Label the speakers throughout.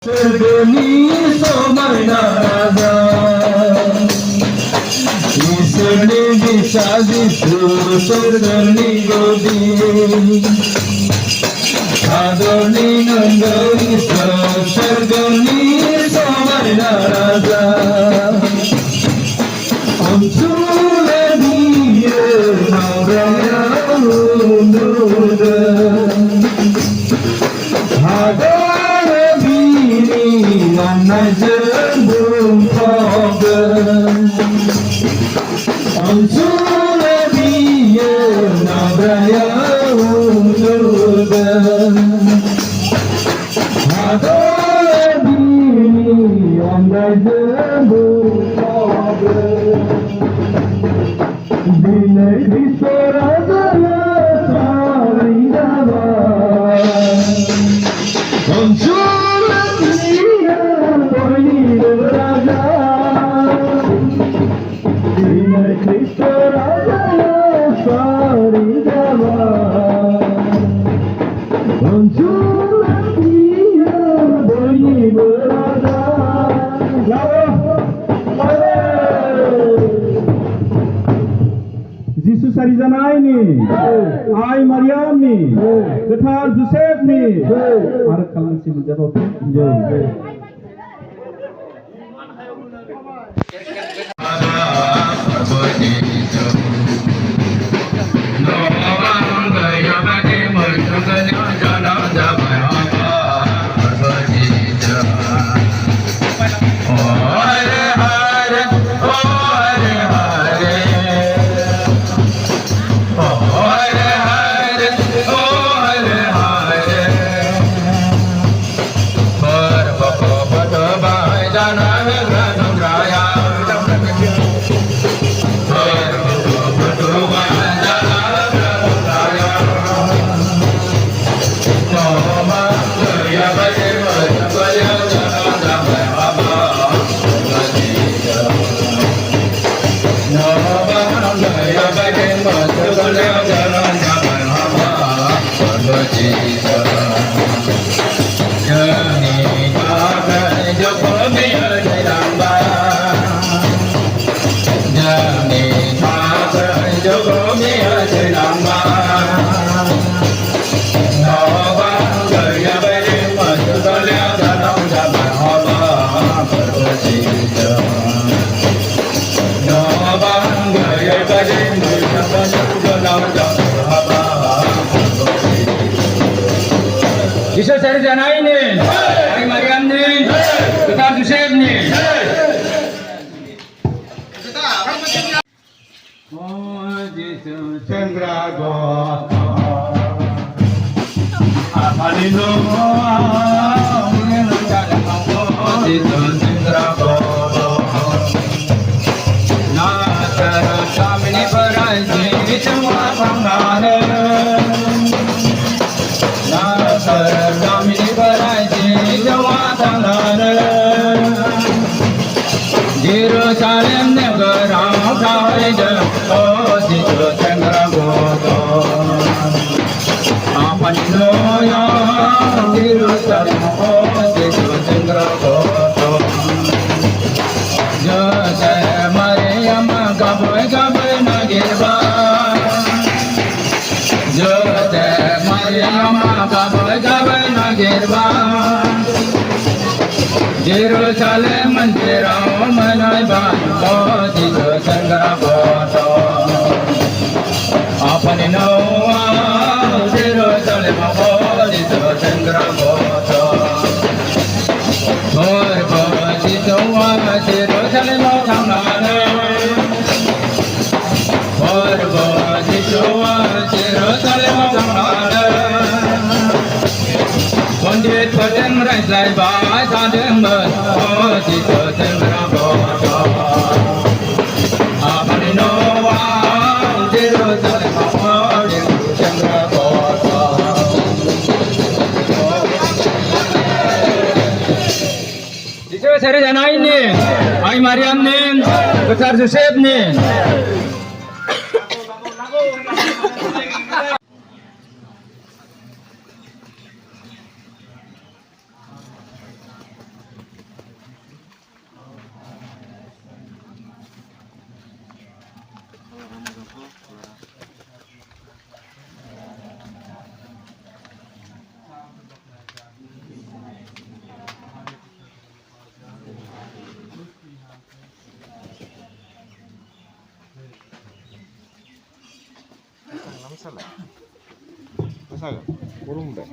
Speaker 1: Serguni Somana Raja Isne Visadi Sur Serguni Godi Adoni Nandari Serguni Somana Raja Amsule Diye Nauraya Unduda Adore Bini Nanajabum Problem Amsule Diye Nauraya Unduda Adore Bini Nanajabum Problem Dile Visora Dala Saridava Consuela Tia Boina Raja Dile Visora Dala Saridava Consuela Tia Boina Raja Jesus Arizana ini, Ai Maryam ni, Ketar Joseph ni, Arab kalang si menjawab. Jesus Arizana ini, Ai Maryam ni, Ketar Joseph ni. Oh Jesus Chandra Gota, Apalino, Jesus Chandra Gota, Nasara Shamini Paraji, Chuma Pangane. Damini Baraji Jawatanare Jerusalem Nagara Kaija Ojito Chandra Godo Apaninoya Jerusalem Ojito Chandra Godo Jose Maria Magaboy Gaboy Nagirba Jose Maria Magaboy Gaboy Nagirba Jerusalem Manjira Manai Ban Ojito Chandra Godo Apaninoya Jerusalem Ojito Chandra Godo Ojito Jerusalem Thangnane Ojito Jerusalem Thangnane Pandit Paten Rai Bai Sadem Ojito Chandra Godo Apaninoya Jerusalem Ojito Chandra Godo Jesus Arizana ini, Ai Maryam ni, Ketar Joseph ni.
Speaker 2: 살래. 사가 모르는데.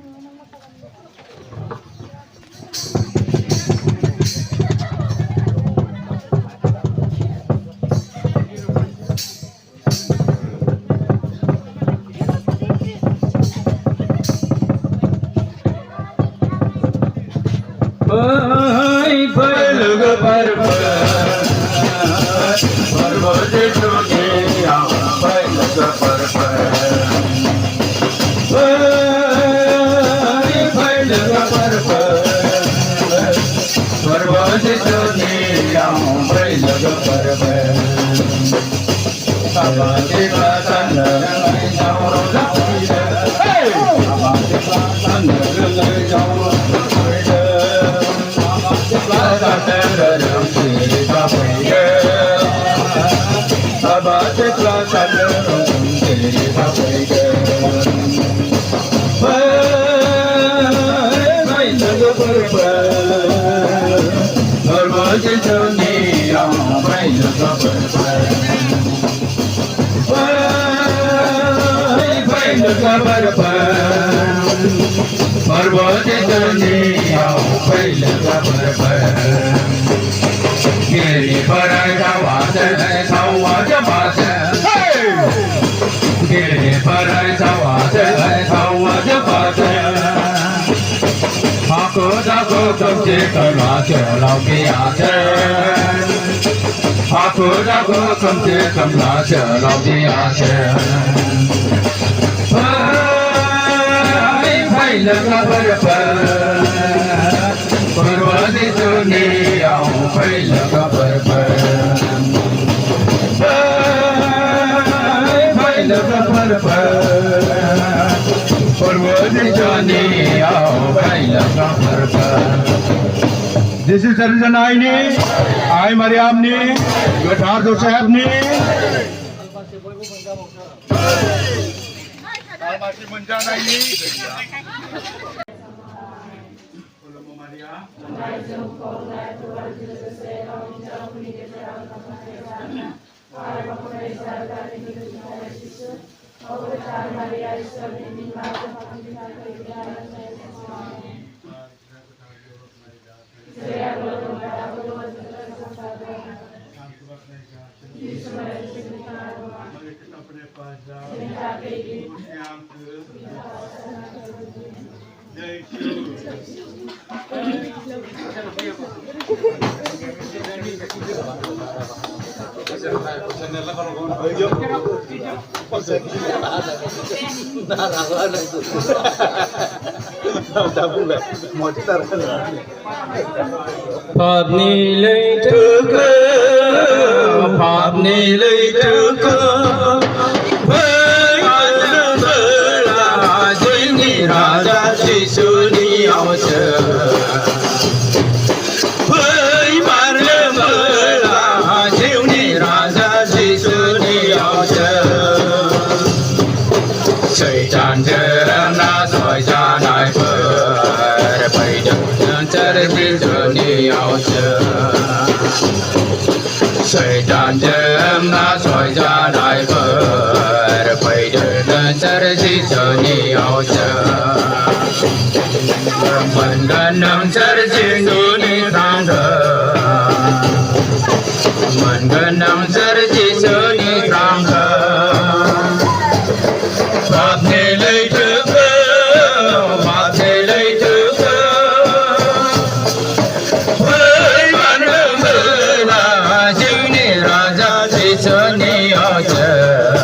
Speaker 1: This is Sarjan Aini, I Mariamni, Gathar Joseph-ni. Masih menjana ini.
Speaker 3: Pháp ni lấy thứ cơ, Pháp ni lấy thứ cơ, với nhân vợ là duyên ni ra ra chỉ sư ni ao chờ, với bạn nhân vợ là duyên ni ra ra chỉ sư ni ao chờ, sợi tràn chờ na soi ra đại phật, bay được trời đi chờ ni ao chờ, sợi tràn chờ na soi ra đại phật, bay được trời đi chờ ni ao chờ, mình gần nằm trời đi chờ ni thang thờ, mình gần nằm trời đi chờ ni thang thờ, Pháp ni lấy thứ cơ, Pháp ni lấy thứ cơ, với bạn đơn vợ là chữ ni ra ra chỉ sợ ni ao chờ,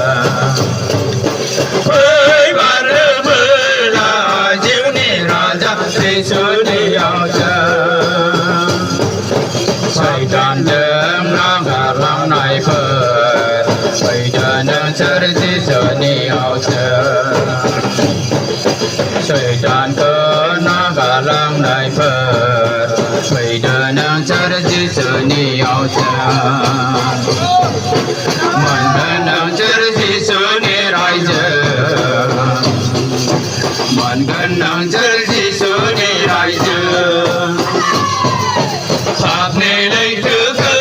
Speaker 3: với bạn đơn vợ là chữ ni ra ra chỉ sợ ni ao chờ, xây tràn đêm nam gà lam này phật, xây tràn đêm chờ chỉ sợ ni ao chờ, xây tràn cơ nam gà lam này phật, xây tràn đêm chờ chỉ sợ ni ao chờ, mình bên đêm chờ chỉ sợ ni rai chờ, mình gần đêm chờ chỉ sợ ni rai chờ, Pháp ni lấy thứ cơ,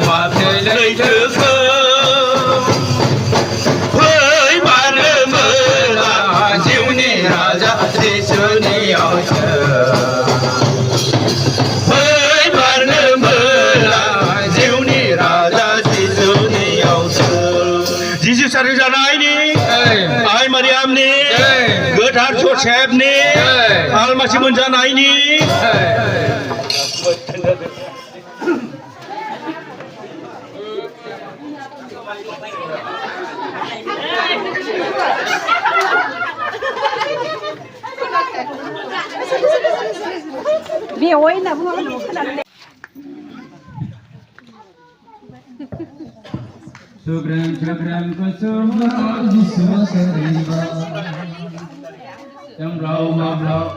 Speaker 3: Pháp ni lấy thứ cơ, với bạn Joseph-ni Almasih menjanaini
Speaker 4: Biểu ấy là không đặt
Speaker 3: Sugram kusuma disoseriba Yang rau mabla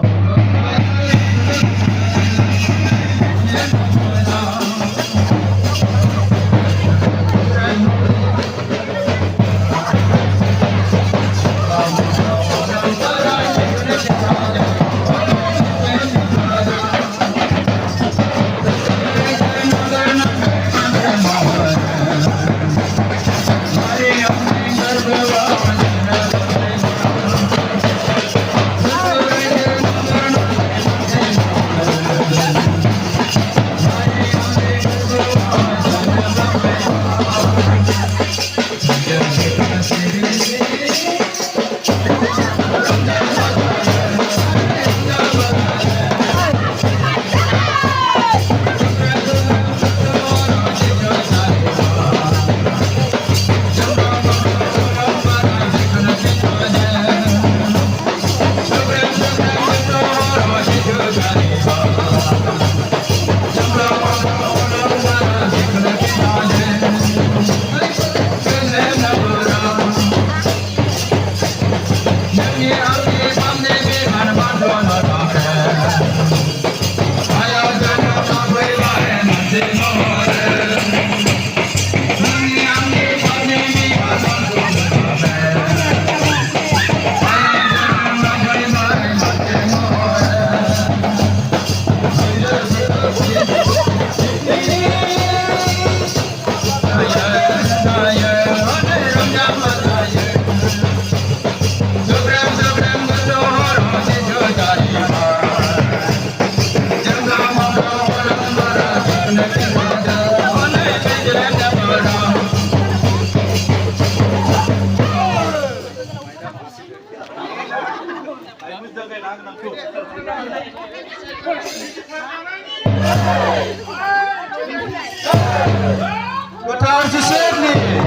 Speaker 3: Ketar Joseph-ni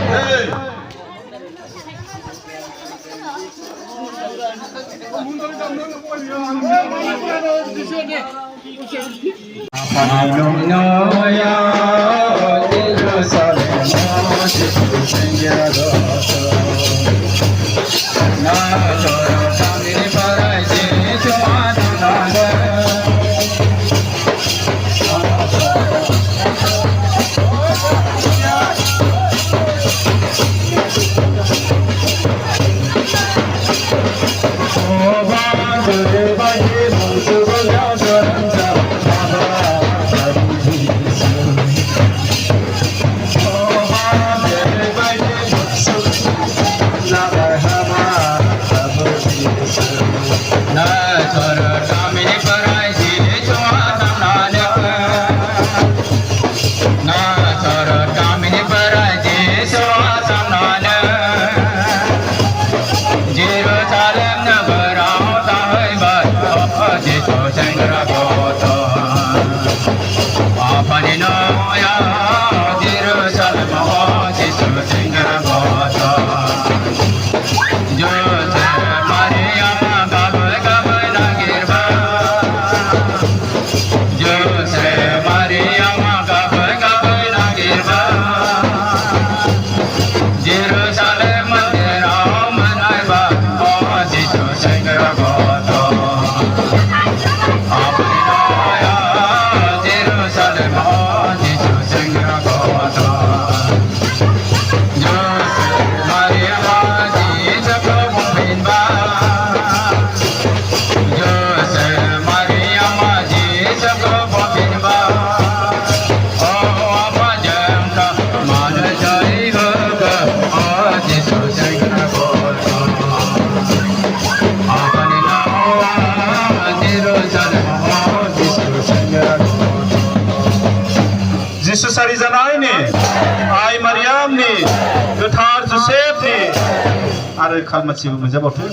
Speaker 3: Jesus Arizana-ni, Ai Mariam-ni, Ketar Joseph-ni, आरो खालमासिबो मोनजाबावथों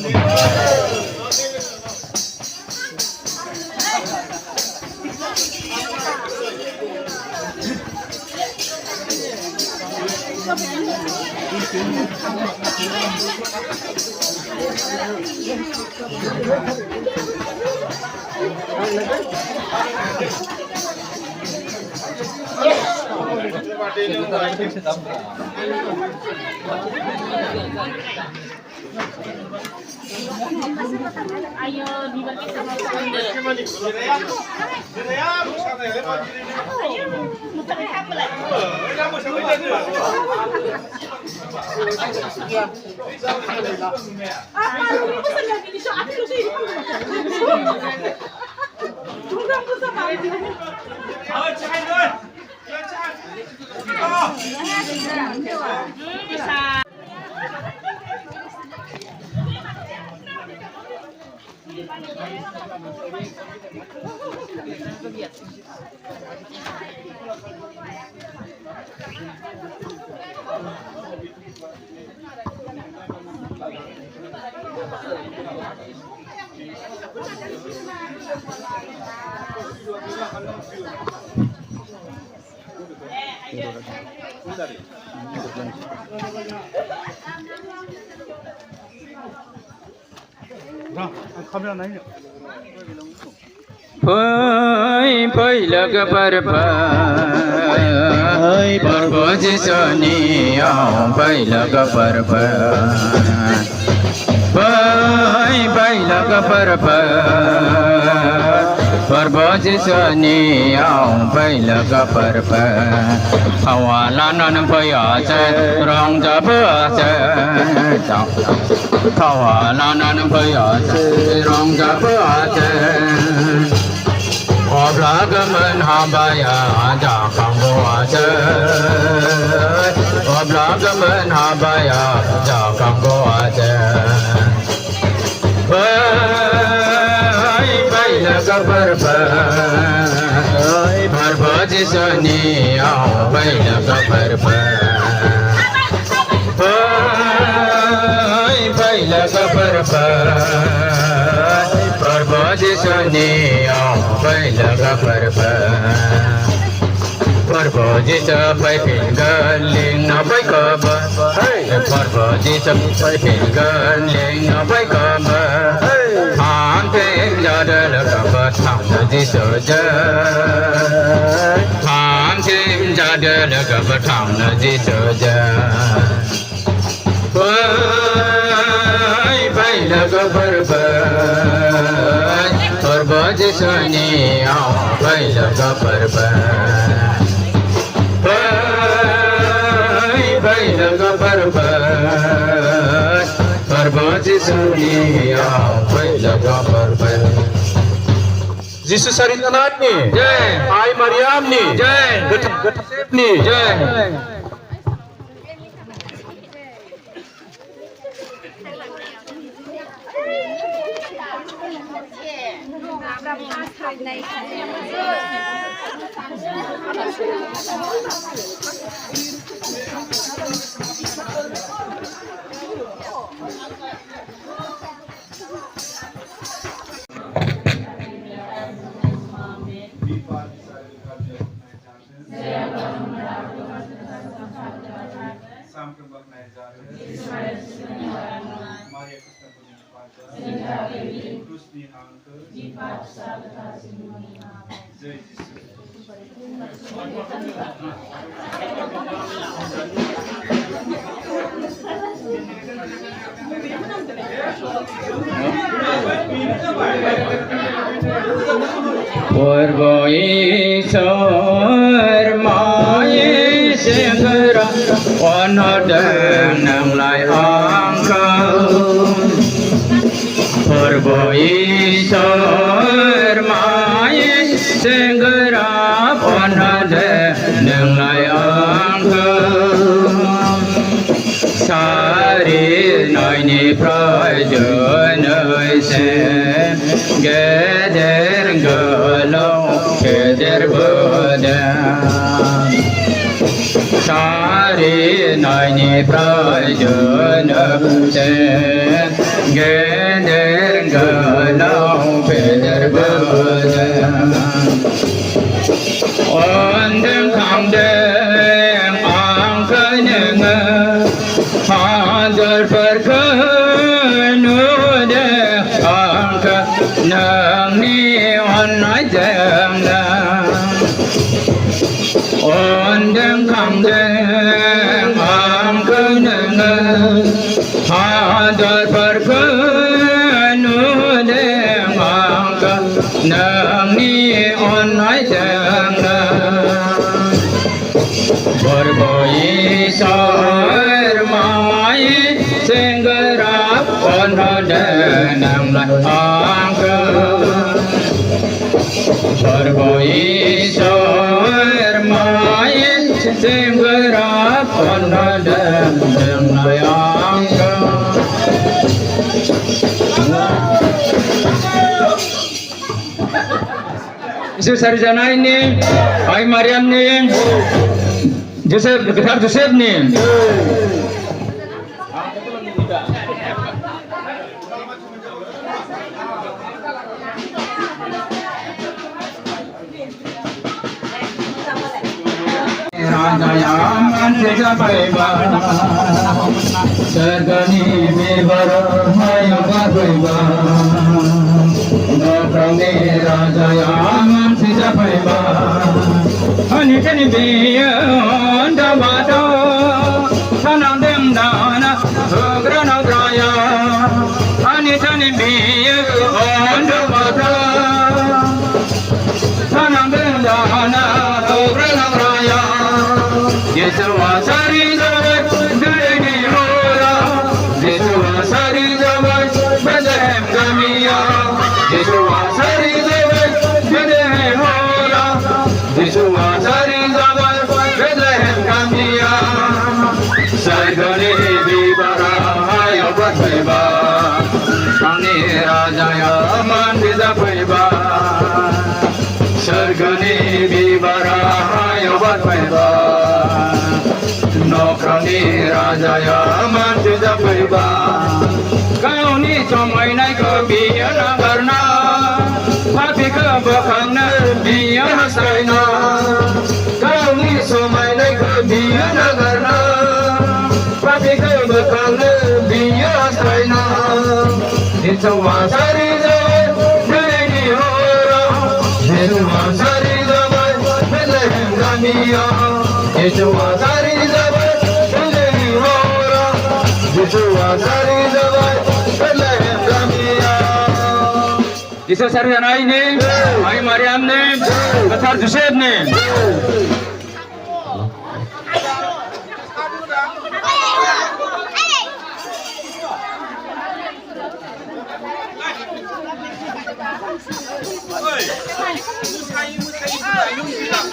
Speaker 4: Ayo dibagi sama teman. Bisa.
Speaker 1: 카메라 나이냐?
Speaker 3: Phơi phơi lắc bờ phơi bờ bờ chỉ sani ao phơi lắc bờ phơi phơi phơi lắc bờ phơi bờ chỉ sani ao phơi lắc bờ phơi hawa lan phơi ở trên rong cha bờ trên hawa lan phơi ở trên rong cha bờ trên Oblagaman habaya ja kambo ase Oblagaman habaya ja kambo ase Bai bai la kabar bai Har baji sani ao bai la kabar bai bai la kabar bai Parvati sani ao pai laga Parvati sa pai pingaling na pai kaba Parvati sa pai pingaling na pai kaba Ante jada laga batang na di soja Ante jada laga batang na di soja Pai laga Parvati sani ao pai laga pai laga Parvati sani ao pai laga
Speaker 1: Yesus Sarintanat ni,
Speaker 3: Jai
Speaker 1: Ai Mariam ni,
Speaker 3: Jai
Speaker 1: Getep ni,
Speaker 3: Jai Purvo Isar Mai Singra Onodeng Nang Lai Angkau Purvo Isar Mai Singra Onodeng Nang Lai Angkau Sari Noi Ni Praja Noi Sen Geder Galau Geder Badan Sari Noi Ni Praja Noi Sen Geder Galau Geder Badan deng ang kenenge hadir perkenu deng ang keneng ni onai deng on deng kang deng ang kenenge hadir perkenu deng ang keneng ni onai deng Berboi sarmai senggerap onhadenang langka Berboi sarmai senggerap onhadenang langka Isu sarjana ini Ai Mariam ni Joseph, Getar Joseph ni. Raja Yaman Raja Baiba, Sergani Bibar Maya Baiba, Dokami Raja Yaman Raja Baiba, Anikani Biya. Damada, Sanandem Dana, Grana Draya, Anitani Bia, on the Mata, Sanandem Dana, Grana Draya, Yesuasari, Dini Hora, Yesuasari, Bedem Gamia, Yesuasari, Bedem Hora, Yesuasari, Sargani Bibara Yobat Baiba Ani Raja Yaman Biza Baiba Sargani Bibara Yobat Baiba Nokrani Raja Yaman Biza Baiba Kauni Somai Nai Kabiya Nagarna Papi Kabakana Biya Hasraina Kauni Somai Nai Kabiya Nagarna Papi kabakana biya saina Ditwa sari zaman Dini hora Ditwa sari zaman Bethlehem Gamiya Ditwa sari zaman Dini hora Ditwa sari zaman Bethlehem Gamiya Isa sarjana ini Ai Mariam ni Getar Joseph ni